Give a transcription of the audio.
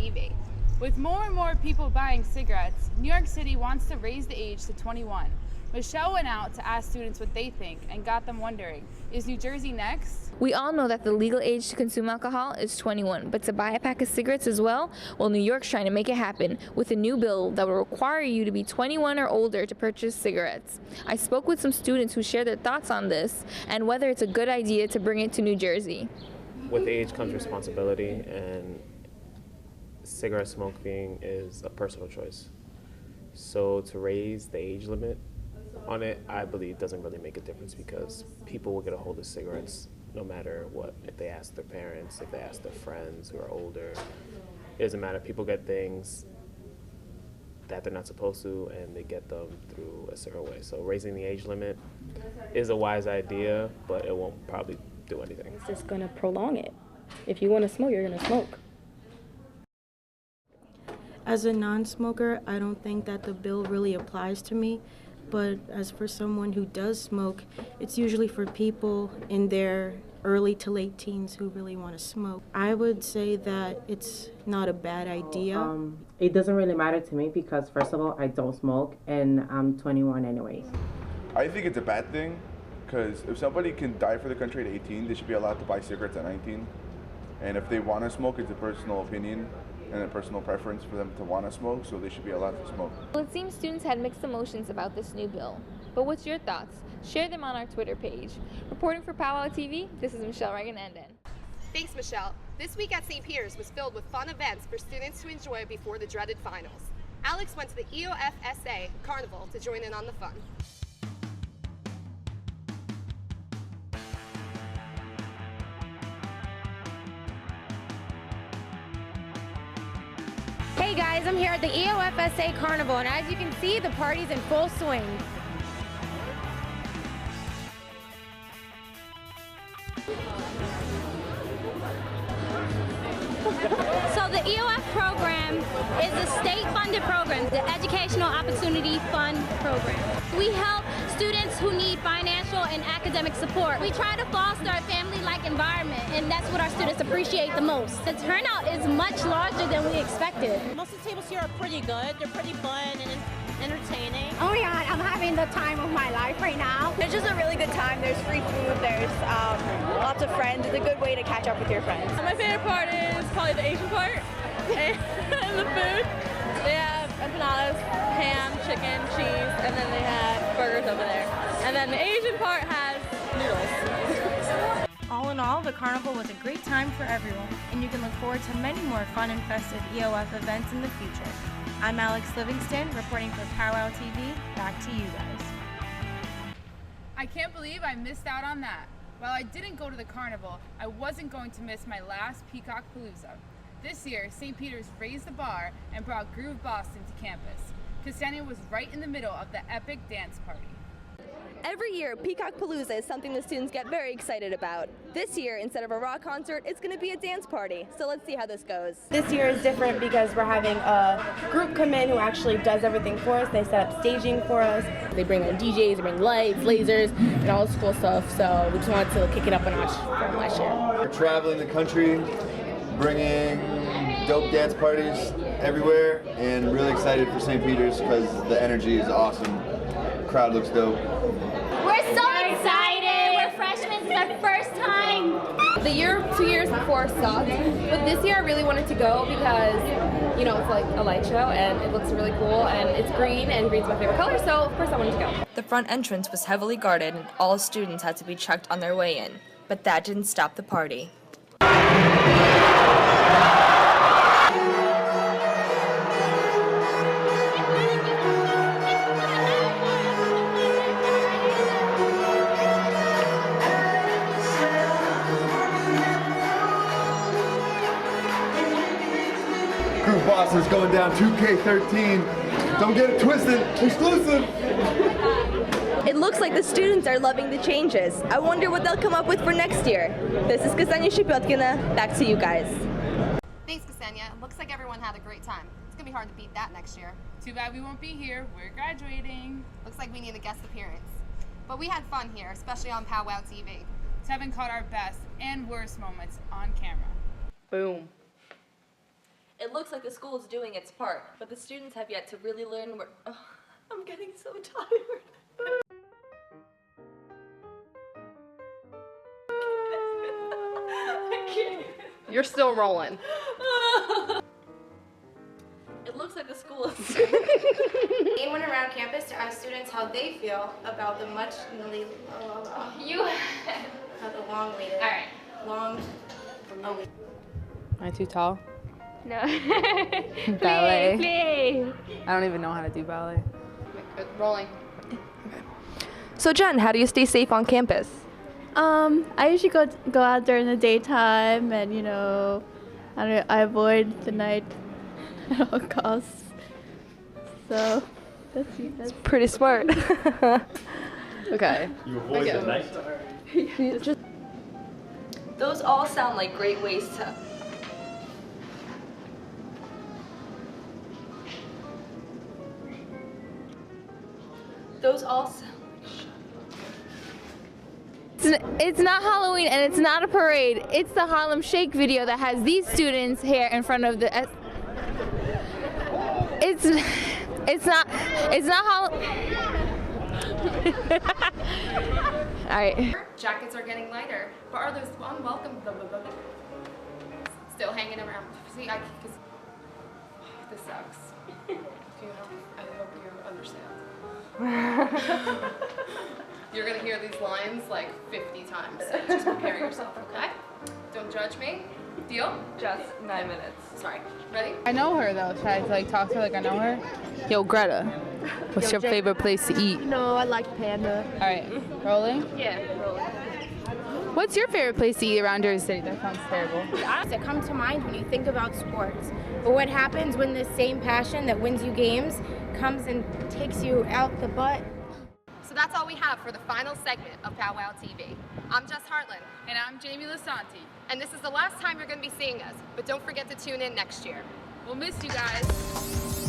TV. With more and more people buying cigarettes, New York City wants to raise the age to 21. Michelle went out to ask students what they think and got them wondering, is New Jersey next? We all know that the legal age to consume alcohol is 21, but to buy a pack of cigarettes as well? Well, New York's trying to make it happen with a new bill that will require you to be 21 or older to purchase cigarettes. I spoke with some students who shared their thoughts on this and whether it's a good idea to bring it to New Jersey. With age comes responsibility, and cigarette smoking is a personal choice. So to raise the age limit on it, I believe, doesn't really make a difference because people will get a hold of cigarettes no matter what. If they ask their parents, if they ask their friends who are older, it doesn't matter. People get things that they're not supposed to, and they get them through a cigarette way. So raising the age limit is a wise idea, but it won't probably do anything. It's just going to prolong it. If you want to smoke, you're going to smoke. As a non-smoker, I don't think that the bill really applies to me. But as for someone who does smoke, it's usually for people in their early to late teens who really want to smoke. I would say that it's not a bad idea. It doesn't really matter to me because, first of all, I don't smoke and I'm 21 anyways. I think it's a bad thing because if somebody can die for the country at 18, they should be allowed to buy cigarettes at 19. And if they want to smoke, it's a personal opinion and a personal preference for them to want to smoke, so they should be allowed to smoke. Well, it seems students had mixed emotions about this new bill. But what's your thoughts? Share them on our Twitter page. Reporting for Pauw TV, this is Michelle Raghunandan. Thanks, Michelle. This week at St. Peter's was filled with fun events for students to enjoy before the dreaded finals. Alex went to the E.O.F Carnival to join in on the fun. Hey guys, I'm here at the E.O.F Carnival, and as you can see, the party's in full swing. So the E.O.F program is a state-funded program, the Educational Opportunity Fund program. We help students who need financial and academic support. We try to foster a family-like environment, and that's what our students appreciate the most. The turnout is much larger than we expected. Most of the tables here are pretty good. They're pretty fun and entertaining. Oh my God, I'm having the time of my life right now. It's just a really good time. There's free food, there's lots of friends. It's a good way to catch up with your friends. My favorite part is probably the Asian part and the food. They have empanadas, ham, chicken, cheese, and then they have burgers over there. And then the Asian part has noodles. All in all, the carnival was a great time for everyone, and you can look forward to many more fun and festive E.O.F events in the future. I'm Alex Livingston, reporting for Pauw TV. Back to you guys. I can't believe I missed out on that. While I didn't go to the carnival, I wasn't going to miss my last Peacock Palooza. This year, St. Peter's raised the bar and brought Groove Boston to campus. Ksenia was right in the middle of the epic dance party. Every year, Peacock Palooza is something the students get very excited about. This year, instead of a rock concert, it's going to be a dance party. So let's see how this goes. This year is different because we're having a group come in who actually does everything for us. They set up staging for us. They bring in DJs, they bring lights, lasers, and all this cool stuff. So we just wanted to kick it up a notch from last year. We're traveling the country, bringing dope dance parties everywhere, and really excited for St. Peter's because the energy is awesome. The crowd looks dope. We're so excited! We're freshmen, it's our first time! The year, 2 years before sucked, but this year I really wanted to go because, you know, it's like a light show and it looks really cool and it's green and green's my favorite color, so of course I wanted to go. The front entrance was heavily guarded and all students had to be checked on their way in, but that didn't stop the party. Groove Boston's going down 2K13. Don't get it twisted. Exclusive. It looks like the students are loving the changes. I wonder what they'll come up with for next year. This is Ksenia Stsepyetkina. Back to you guys. Thanks, Ksenia. Looks like everyone had a great time. It's going to be hard to beat that next year. Too bad we won't be here. We're graduating. Looks like we need a guest appearance. But we had fun here, especially on Pauw TV. Tevin caught our best and worst moments on camera. Boom. It looks like the school is doing its part, but the students have yet to really learn where. Oh, I'm getting so tired. You're still rolling. It looks like the school is. They went around campus to ask students how they feel about the much the long-awaited. All right. Long. Am I too tall? No. Ballet. Play. I don't even know how to do ballet. Rolling. So Jen, how do you stay safe on campus? I usually go out during the daytime, and you know, I avoid the night at all costs. So that's pretty smart. Okay. You avoid the night. Those all sound like great ways to. Those all sound. It's not Halloween and it's not a parade. It's the Harlem Shake video that has these students here in front of the. It's not Halloween. All right. Jackets are getting lighter, but are those unwelcome still hanging around? See, because this sucks. I hope you understand. You're gonna hear these lines like 50 times. So just prepare yourself, okay? Don't judge me. Deal? Just 9 minutes. Sorry. Ready? I know her though. Should I like talk to her like I know her? Yo, Greta, what's your favorite place to eat? No, I like Panda. All right, rolling. Yeah, rolling. What's your favorite place to eat around Jersey City? That sounds terrible. That come to mind when you think about sports. But what happens when this same passion that wins you games comes and takes you out the butt? So that's all we have for the final segment of Powwow TV. I'm Jess Hartland. And I'm Jamie Lisanti. And this is the last time you're going to be seeing us. But don't forget to tune in next year. We'll miss you guys.